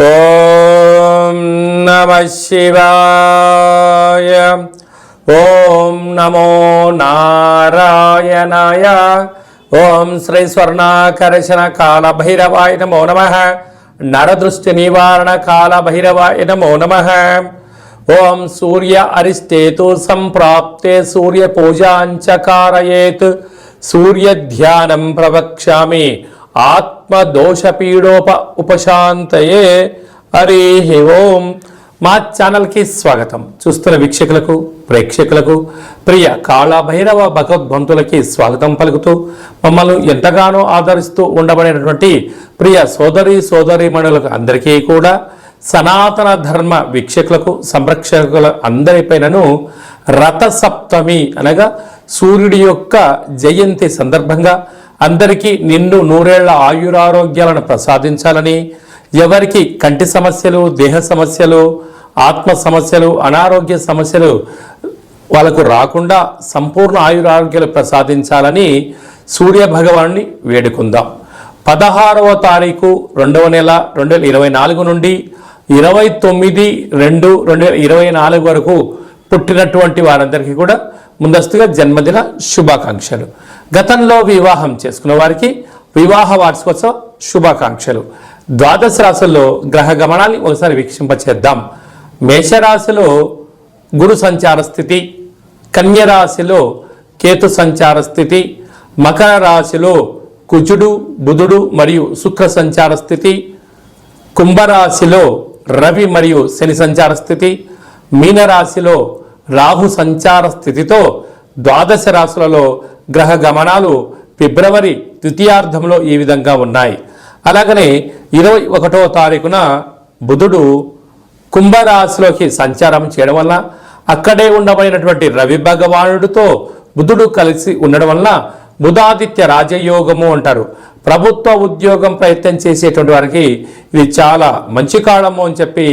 ఓం నమః శివాయ. ఓం నమో నారాయణాయ. ఓం శ్రీ స్వర్ణాకర్షణ కాల భైరవాయ నమో నమః. నరదృష్టి నివారణ కాల భైరవాయ నమో నమః. ఓం సూర్య అరిష్టేతు సంప్రాప్తే సూర్య పూజాంచ కారయేత్. సూర్య ధ్యానం ప్రవక్ష్యామి ఆత్మదోషపీడోప ఉపశాంతయే. హరి ఓం. మా ఛానల్కి స్వాగతం. చూస్తున్న వీక్షకులకు ప్రేక్షకులకు ప్రియ కాళభైరవ భగవద్బంతులకి స్వాగతం పలుకుతూ మమ్మల్ని ఎంతగానో ఆదరిస్తూ ఉండబడినటువంటి ప్రియ సోదరీమణులకు అందరికీ కూడా సనాతన ధర్మ వీక్షకులకు సంరక్షకుల అందరిపైనను రథసప్తమి అనగా సూర్యుడి యొక్క జయంతి సందర్భంగా అందరికీ నిండు నూరేళ్ల ఆయురారోగ్యాలను ప్రసాదించాలని, ఎవరికి కంటి సమస్యలు, దేహ సమస్యలు, ఆత్మ సమస్యలు, అనారోగ్య సమస్యలు వాళ్ళకు రాకుండా సంపూర్ణ ఆయురారోగ్యాలు ప్రసాదించాలని సూర్య భగవాన్ని వేడుకుందాం. 16వ తారీఖు 2వ నెల 2024 నుండి 29/2/2024 వరకు పుట్టినటువంటి వారందరికీ కూడా ముందస్తుగా జన్మదిన శుభాకాంక్షలు. గతంలో వివాహం చేసుకున్న వారికి వివాహ వార్షికోత్సవ శుభాకాంక్షలు. ద్వాదశ రాశుల్లో గ్రహ గమనాన్ని ఒకసారి వీక్షింపచేద్దాం. మేషరాశిలో గురు సంచార స్థితి, కన్యరాశిలో కేతు సంచార స్థితి, మకర రాశిలో కుజుడు, బుధుడు మరియు శుక్ర సంచార స్థితి, కుంభరాశిలో రవి మరియు శని సంచార స్థితి, మీనరాశిలో రాహు సంచార స్థితితో ద్వాదశ రాశులలో గ్రహ గమనాలు ఫిబ్రవరి ద్వితీయార్థంలో ఈ విధంగా ఉన్నాయి. అలాగనే 21వ తారీఖున బుధుడు కుంభరాశిలోకి సంచారం చేయడం వల్ల అక్కడే ఉండబడినటువంటి రవి భగవానుడితో బుధుడు కలిసి ఉండడం వల్ల బుధాదిత్య రాజయోగము అంటారు. ప్రభుత్వ ఉద్యోగం ప్రయత్నం చేసేటువంటి వారికి ఇది చాలా మంచి కాలము అని చెప్పి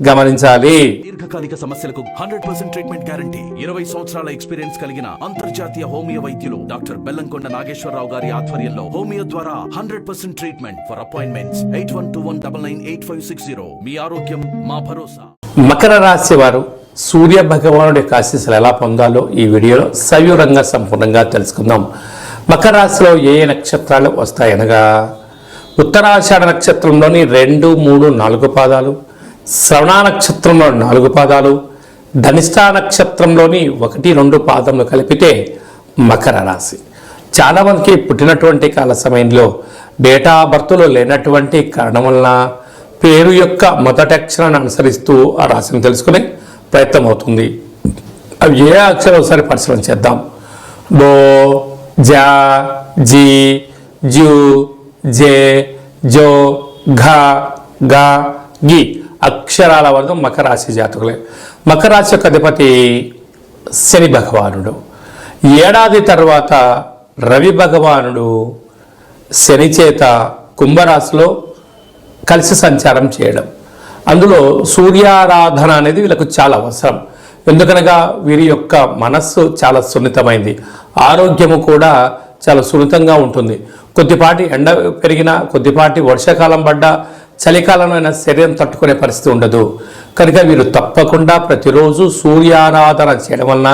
గమనించాలి. దీర్ఘకాలిక సమస్యలకు 100% ట్రీట్మెంట్ గ్యారంటీ. 20 సంవత్సరాల ఎక్స్పీరియన్స్ కలిగిన అంతర్జాతీయ హోమియో వైద్యులు డాక్టర్ బెల్లంకొండ నాగేశ్వరరావు గారి ఆధ్వర్యంలో హోమియో ద్వారా 100% ట్రీట్మెంట్. For appointments 8121998560. మీ ఆరోగ్యం మా భరోసా. మకర రాశి వారు సూర్య భగవానుడి యొక్క ఆశీస్సులు ఎలా పొందాలో ఈ వీడియోలో సవివరంగా సంపూర్ణంగా తెలుసుకుందాం. మకర రాశిలో ఏ నక్షత్రాలు వస్తాయనగా ఉత్తరాషాఢ నక్షత్రంలోని 2, 3, 4 పాదాలు, శ్రవణ నక్షత్రంలో 4 పాదాలు, ధనిష్ఠా నక్షత్రంలోని 1, 2 పాదములు కలిపితే మకర రాశి. చాలామందికి పుట్టినటువంటి కాల సమయంలో డేటా బర్త్లో లేనటువంటి కారణం వలన పేరు యొక్క మొదటి అక్షరాన్ని అనుసరిస్తూ ఆ రాశిని తెలుసుకునే ప్రయత్నం అవుతుంది. అవి ఏ అక్షరం ఒకసారి పరిశీలన చేద్దాం. బో, జా, జీ, జూ, జే, జో, ఘ, గా, గి అక్షరాల వర్గం మకర రాశి జాతకులే. మకర రాశి యొక్క అధిపతి శని భగవానుడు. ఏడాది తర్వాత రవి భగవానుడు శని చేత కుంభరాశిలో కలిసి సంచారం చేయడం, అందులో సూర్యారాధన అనేది వీళ్ళకు చాలా అవసరం. ఎందుకనగా వీరి యొక్క మనస్సు చాలా సున్నితమైంది, ఆరోగ్యము కూడా చాలా సున్నితంగా ఉంటుంది. కొద్దిపాటి ఎండ పెరిగినా, కొద్దిపాటి వర్షాకాలం పడ్డా, చలికాలంలో అయినా శరీరం తట్టుకునే పరిస్థితి ఉండదు. కనుక వీరు తప్పకుండా ప్రతిరోజు సూర్యారాధన చేయడం వలన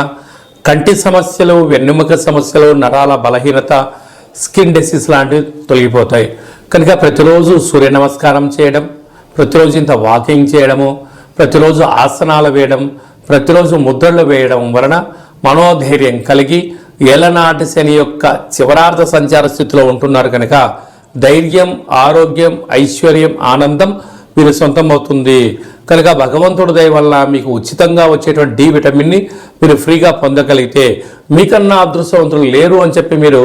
కంటి సమస్యలు, వెన్నెముక సమస్యలు, నరాల బలహీనత, స్కిన్ డిసీజ్ లాంటివి తొలగిపోతాయి. కనుక ప్రతిరోజు సూర్య నమస్కారం చేయడం, ప్రతిరోజు ఇంత వాకింగ్ చేయడము, ప్రతిరోజు ఆసనాలు వేయడం, ప్రతిరోజు ముద్రలు వేయడం వలన మనోధైర్యం కలిగి ఏలనాటి శని యొక్క చివరార్థ సంచార స్థితిలో ఉంటున్నారు. కనుక ధైర్యం, ఆరోగ్యం, ఐశ్వర్యం, ఆనందం మీరు సొంతం అవుతుంది. కనుక భగవంతుడి దయ వల్ల మీకు ఉచితంగా వచ్చేటువంటి డి విటమిన్ని మీరు ఫ్రీగా పొందగలిగితే మీకన్నా అదృష్టవంతులు లేరు అని చెప్పి మీరు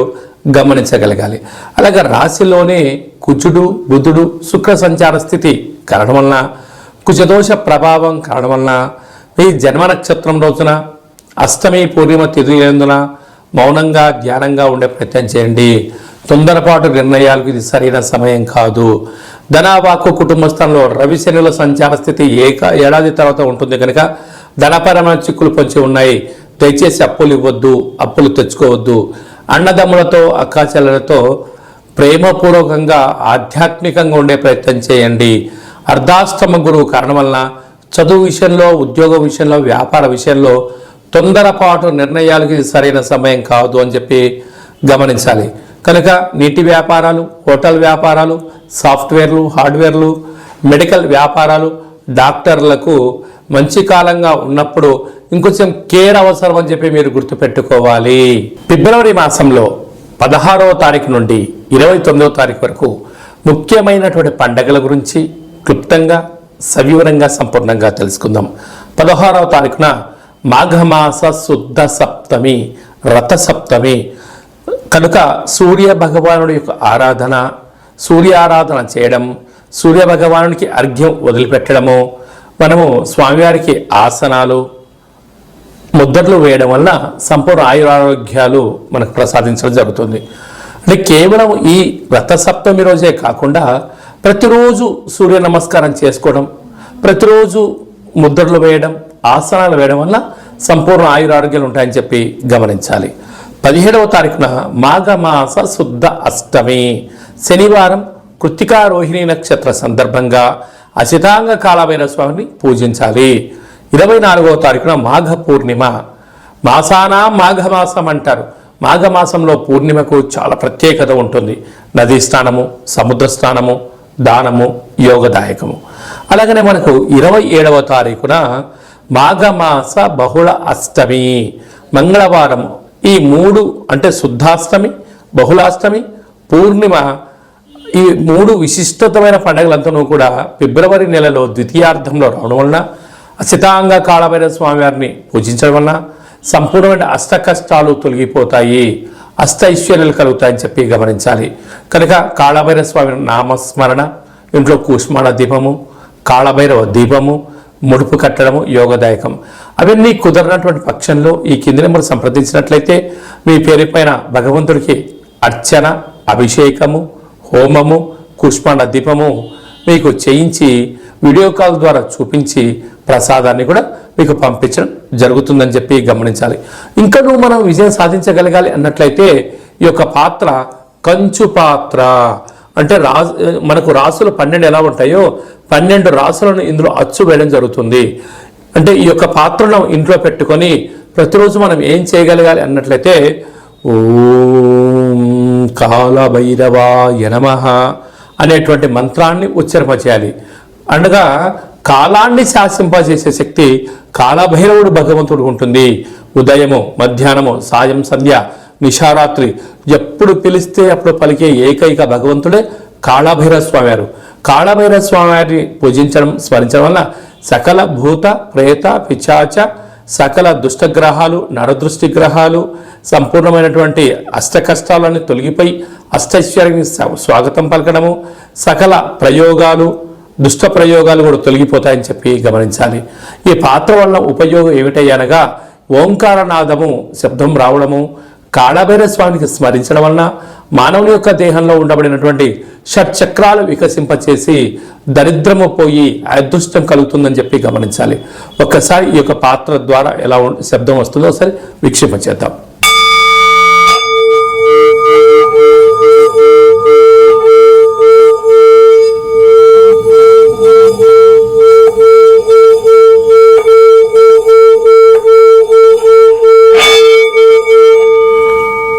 గమనించగలగాలి. అలాగే రాశిలోనే కుజుడు, బుధుడు, శుక్ర సంచార స్థితి కారణం వలన, కుజదోష ప్రభావం కారణం వలన మీ జన్మ నక్షత్రం రోజున అష్టమి పూర్ణిమ తిథులందున మౌనంగా ధ్యానంగా ఉండే ప్రయత్నం చేయండి. తొందరపాటు నిర్ణయాలకు ఇది సరైన సమయం కాదు. ధనవాక్కు కుటుంబ స్థానంలో రవి శనుల సంచార స్థితి ఏడాది తర్వాత ఉంటుంది కనుక ధనపరమైన చిక్కులు పొంచి ఉన్నాయి. దయచేసి అప్పులు ఇవ్వద్దు, అప్పులు తెచ్చుకోవద్దు. అన్నదమ్ములతో, అక్కాచెల్లెలతో ప్రేమపూర్వకంగా ఆధ్యాత్మికంగా ఉండే ప్రయత్నం చేయండి. అర్ధాష్టమ గురువు కారణం వలన చదువు విషయంలో, ఉద్యోగం విషయంలో, వ్యాపార విషయంలో తొందరపాటు నిర్ణయాలకి సరైన సమయం కాదు అని చెప్పి గమనించాలి. కనుక నీటి వ్యాపారాలు, హోటల్ వ్యాపారాలు, సాఫ్ట్వేర్లు, హార్డ్వేర్లు, మెడికల్ వ్యాపారాలు, డాక్టర్లకు మంచి కాలంగా ఉన్నప్పుడు ఇంకొంచెం కేర్ అవసరం అని చెప్పి మీరు గుర్తుపెట్టుకోవాలి. ఫిబ్రవరి మాసంలో 16వ తారీఖు నుండి 29వ తారీఖు వరకు ముఖ్యమైనటువంటి పండగల గురించి క్లుప్తంగా సవివరంగా సంపూర్ణంగా తెలుసుకుందాం. 16వ తారీఖున మాఘమాస శుద్ధ సప్తమి, రథ సప్తమి కనుక సూర్య భగవానుడి యొక్క ఆరాధన, సూర్య ఆరాధన చేయడం, సూర్య భగవానుడికి అర్ఘ్యం వదిలిపెట్టడము, మనము స్వామివారికి ఆసనాలు, ముద్రలు వేయడం వల్ల సంపూర్ణ ఆయురారోగ్యాలు మనకు ప్రసాదించడం జరుగుతుంది. అంటే కేవలం ఈ రథసప్తమి రోజే కాకుండా ప్రతిరోజు సూర్య నమస్కారం చేసుకోవడం, ప్రతిరోజు ముద్రలు వేయడం, ఆసనాలు వేయడం వల్ల సంపూర్ణ ఆయురారోగ్యాలు ఉంటాయని చెప్పి గమనించాలి. 17వ తారీఖున మాఘమాస శుద్ధ అష్టమి శనివారం కృత్తికా రోహిణి నక్షత్ర సందర్భంగా అసితాంగ కాలభైరవ స్వామిని పూజించాలి. 24వ తారీఖున మాఘ పూర్ణిమ, మాసానా మాఘమాసం అంటారు. మాఘమాసంలో పూర్ణిమకు చాలా ప్రత్యేకత ఉంటుంది. నదీ స్నానము, సముద్ర స్నానము, దానము యోగదాయకము. అలాగనే మనకు 27వ తారీఖున మాఘమాస బహుళ అష్టమి మంగళవారం. ఈ 3 అంటే శుద్ధాష్టమి, బహుళాష్టమి, పూర్ణిమ, ఈ 3 విశిష్టతమైన పండుగలంతా కూడా ఫిబ్రవరి నెలలో ద్వితీయార్థంలో రావడం వలన అసితాంగ కాళభైరవ స్వామివారిని పూజించడం వలన సంపూర్ణమైన అష్ట కష్టాలు తొలగిపోతాయి, అష్ట ఐశ్వర్యాలు కలుగుతాయని చెప్పి గమనించాలి. కనుక కాళభైరవ స్వామి నామస్మరణ, ఇంట్లో కూష్మాణ దీపము, కాళభైరవ దీపము, ముడుపు కట్టడము యోగదాయకం. అవన్నీ కుదరనటువంటి పక్షంలో ఈ కింది నెంబర్ సంప్రదించినట్లయితే మీ పేరు పైన భగవంతుడికి అర్చన, అభిషేకము, హోమము, కూష్మాండ దీపము మీకు చేయించి వీడియో కాల్ ద్వారా చూపించి ప్రసాదాన్ని కూడా మీకు పంపించడం జరుగుతుందని చెప్పి గమనించాలి. ఇంకా మనం విజయం సాధించగలగాలి అన్నట్లయితే ఈ యొక్క పాత్ర కంచు పాత్ర అంటే మనకు రాసులు 12 ఎలా ఉంటాయో 12 రాసులను ఇందులో అచ్చు వేయడం జరుగుతుంది. అంటే ఈ యొక్క పాత్రను ఇంట్లో పెట్టుకొని ప్రతిరోజు మనం ఏం చేయగలగాలి అన్నట్లయితే ఓం కాలభైరవాయ నమః అనేటువంటి మంత్రాన్ని ఉచ్చరింపచేయాలి. అనగా కాలాన్ని శాసింపజేసే శక్తి కాలభైరవుడు భగవంతుడు ఉంటుంది. ఉదయము, మధ్యాహ్నము, సాయం, సంధ్య, నిశారాత్రి ఎప్పుడు పిలిస్తే అప్పుడు పలికే ఏకైక భగవంతుడే కాళభైరవ స్వామి వారు. కాళభైరవ స్వామి వారిని పూజించడం, స్మరించడం వల్ల సకల భూత ప్రేత పిశాచ సకల దుష్టగ్రహాలు, నరదృష్టి గ్రహాలు, సంపూర్ణమైనటువంటి అష్ట కష్టాలన్నీ తొలగిపోయి అష్టైశ్వర్యానికి స్వాగతం పలకడము, సకల ప్రయోగాలు, దుష్ట ప్రయోగాలు కూడా తొలగిపోతాయని చెప్పి గమనించాలి. ఈ పాత్ర వలన ఉపయోగం ఏమిటయ్యనగా ఓంకారనాదము శబ్దం రావడము, కాళభైరవ స్వామికి స్మరించడం వలన మానవుని యొక్క దేహంలో ఉండబడినటువంటి షట్చక్రాలు వికసింపచేసి దరిద్రము పోయి అదృష్టం కలుగుతుందని చెప్పి గమనించాలి. ఒక్కసారి ఈ యొక్క పాత్ర ద్వారా ఎలా శబ్దం వస్తుందో ఒకసారి వీక్షింపచేద్దాం.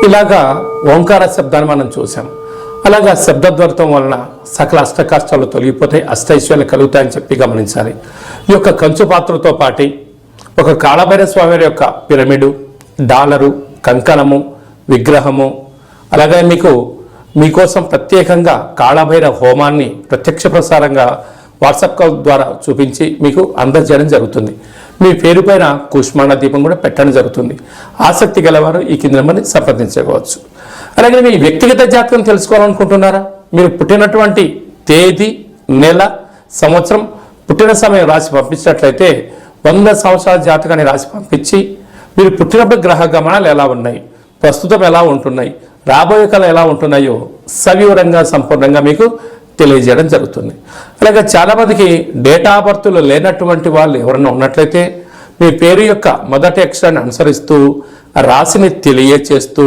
ఇలాగా ఓంకార శబ్దాన్ని మనం చూసాం. అలాగా శబ్దద్వర్థం వలన సకల అష్ట కష్టాలు తొలగిపోతాయి, అష్టైశ్వర్యాలు కలుగుతాయని చెప్పి గమనించాలి. ఈ యొక్క కంచు పాత్రతో పాటు ఒక కాళభైరవ స్వామి యొక్క పిరమిడు, డాలరు, కంకణము, విగ్రహము, అలాగే మీకోసం ప్రత్యేకంగా కాళభైరవ హోమాన్ని ప్రత్యక్ష ప్రసారంగా వాట్సాప్ కాల్ ద్వారా చూపించి మీకు అందజేయడం జరుగుతుంది. మీ పేరు పైన కూష్మాండ దీపం కూడా పెట్టడం జరుగుతుంది. ఆసక్తి గలవారు ఈ కింద నెంబర్ని సంప్రదించవచ్చు. అలాగే మీ వ్యక్తిగత జాతకం తెలుసుకోవాలనుకుంటున్నారా? మీరు పుట్టినటువంటి తేదీ, నెల, సంవత్సరం, పుట్టిన సమయం రాసి పంపించినట్లయితే 100 సంవత్సరాల జాతకాన్ని రాసి పంపించి మీరు పుట్టినప్పుడు గ్రహ గమనాలు ఎలా ఉన్నాయి, ప్రస్తుతం ఎలా ఉంటున్నాయి, రాబోయే కాలం ఎలా ఉంటున్నాయో సవివరంగా సంపూర్ణంగా మీకు తెలియజేయడం జరుగుతుంది. అలాగే చాలామందికి డేట్ ఆఫ్ బర్త్లో లేనటువంటి వాళ్ళు ఎవరైనా ఉన్నట్లయితే మీ పేరు యొక్క మొదటి అక్షరాన్ని అనుసరిస్తూ రాశిని తెలియచేస్తూ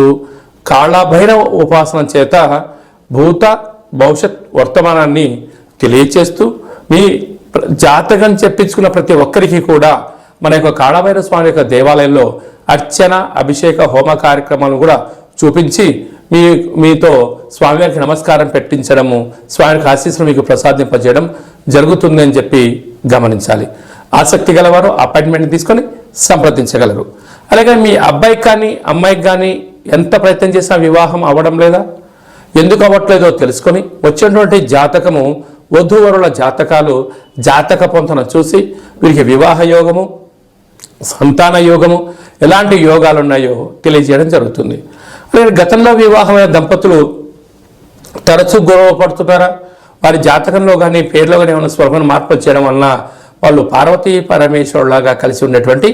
కాళభైరవ ఉపాసన చేత భూత భవిష్యత్ వర్తమానాన్ని తెలియచేస్తూ మీ జాతకం చెప్పించుకున్న ప్రతి ఒక్కరికి కూడా మన యొక్క కాళభైరవ స్వామి యొక్క దేవాలయంలో అర్చన అభిషేక హోమ కార్యక్రమాలను కూడా చూపించి మీతో స్వామివారికి నమస్కారం పెట్టించడము, స్వామివారికి ఆశీస్సులు మీకు ప్రసాదింపజేయడం జరుగుతుంది అని చెప్పి గమనించాలి. ఆసక్తి గలవారు అపాయింట్మెంట్ తీసుకొని సంప్రదించగలరు. అలాగే మీ అబ్బాయికి కానీ అమ్మాయికి కానీ ఎంత ప్రయత్నం చేసినా వివాహం అవ్వడం లేదా, ఎందుకు అవ్వట్లేదో తెలుసుకొని వచ్చినటువంటి జాతకము వధూవరుల జాతకాలు జాతక పొంతన చూసి వీరికి వివాహ యోగము సంతాన యోగము ఎలాంటి యోగాలు ఉన్నాయో తెలియజేయడం జరుగుతుంది. అలాగే గతంలో వివాహమైన దంపతులు తరచూ గొడవ పడుతున్నారా, వారి జాతకంలో కానీ పేర్లో కానీ ఏమైనా స్వరమైన మార్పులు చేయడం వలన వాళ్ళు పార్వతీ పరమేశ్వరులాగా కలిసి ఉండేటువంటి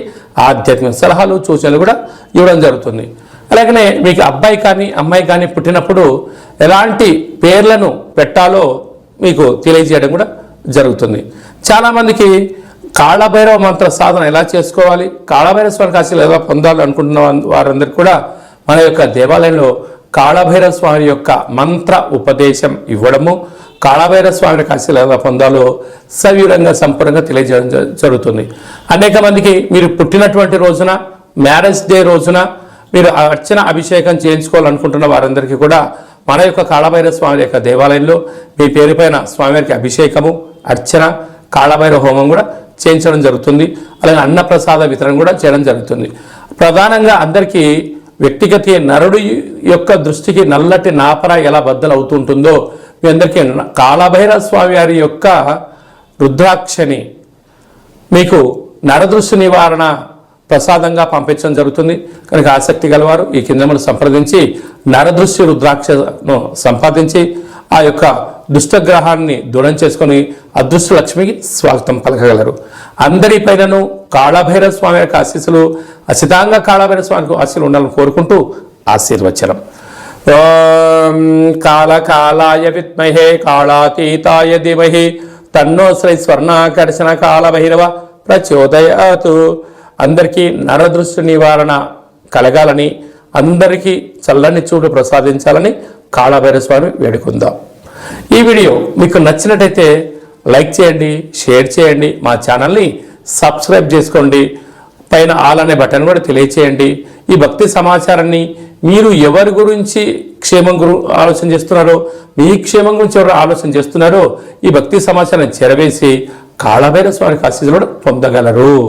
ఆధ్యాత్మిక సలహాలు సూచనలు కూడా ఇవ్వడం జరుగుతుంది. అలాగనే మీకు అబ్బాయి కానీ అమ్మాయి కానీ పుట్టినప్పుడు ఎలాంటి పేర్లను పెట్టాలో మీకు తెలియజేయడం కూడా జరుగుతుంది. చాలామందికి కాళభైరవ మంత్ర సాధన ఎలా చేసుకోవాలి, కాళభైరవ స్వామి ఆశీస్సులు ఎలా పొందాలి అనుకుంటున్న వారందరికీ కూడా మన యొక్క దేవాలయంలో కాళభైరవ స్వామి యొక్క మంత్ర ఉపదేశం ఇవ్వడము, కాళభైరవ స్వామి ఆశీస్సులు ఎలా పొందాలో సవివరంగా సంపూర్ణంగా తెలియజేయడం జరుగుతుంది. అనేక మందికి మీరు పుట్టినటువంటి రోజున, మ్యారేజ్ డే రోజున మీరు అర్చన అభిషేకం చేయించుకోవాలనుకుంటున్న వారందరికీ కూడా మన యొక్క కాళభైరవ స్వామి యొక్క దేవాలయంలో మీ పేరు పైన స్వామివారికి అభిషేకము, అర్చన, కాళభైరవ హోమం కూడా చేయించడం జరుగుతుంది. అలాగే అన్నప్రసాద వితరణ కూడా చేయడం జరుగుతుంది. ప్రధానంగా అందరికీ వ్యక్తిగత నరుడు యొక్క దృష్టికి నల్లటి నాపర ఎలా బద్దలవుతుంటుందో మీ అందరికీ కాళభైరవ స్వామి వారి యొక్క రుద్రాక్షని మీకు నరదృష్టి నివారణ ప్రసాదంగా పంపించడం జరుగుతుంది. కనుక ఆసక్తి గలవారు ఈ కిందమును సంప్రదించి నరదృష్టి రుద్రాక్షను సంపాదించి ఆ యొక్క దుష్టగ్రహాన్ని దూరం చేసుకొని అదృష్ట లక్ష్మికి స్వాగతం పలకగలరు. అందరిపైనను కాళభైరవ స్వామి యొక్క ఆశీస్సులు అసితంగా కాళభైరవ స్వామికి ఆశీస్సులు ఉండాలని కోరుకుంటూ ఆశీర్వచనం. ఓం కాళకాలాయ విద్మహే కాళాతీతాయ ధీమహి తన్నో శ్రీ స్వర్ణాకర్షణ కాళభైరవ ప్రచోదయాతు. అందరికీ నరదృష్టి నివారణ కలగాలని, అందరికీ చల్లని చూడు ప్రసాదించాలని కాళభైరవ స్వామి వేడుకుందాం. ఈ వీడియో మీకు నచ్చినట్టయితే లైక్ చేయండి, షేర్ చేయండి, మా ఛానల్ని సబ్స్క్రైబ్ చేసుకోండి, పైన ఆల్ అనే బటన్ కూడా తెలియచేయండి. ఈ భక్తి సమాచారాన్ని మీరు ఎవరి గురించి క్షేమం ఆలోచన చేస్తున్నారో, మీ క్షేమం గురించి ఎవరు ఆలోచన చేస్తున్నారో ఈ భక్తి సమాచారాన్ని చేరవేసి కాళభైరవ స్వామి ఆశీస్సులు పొందగలరు.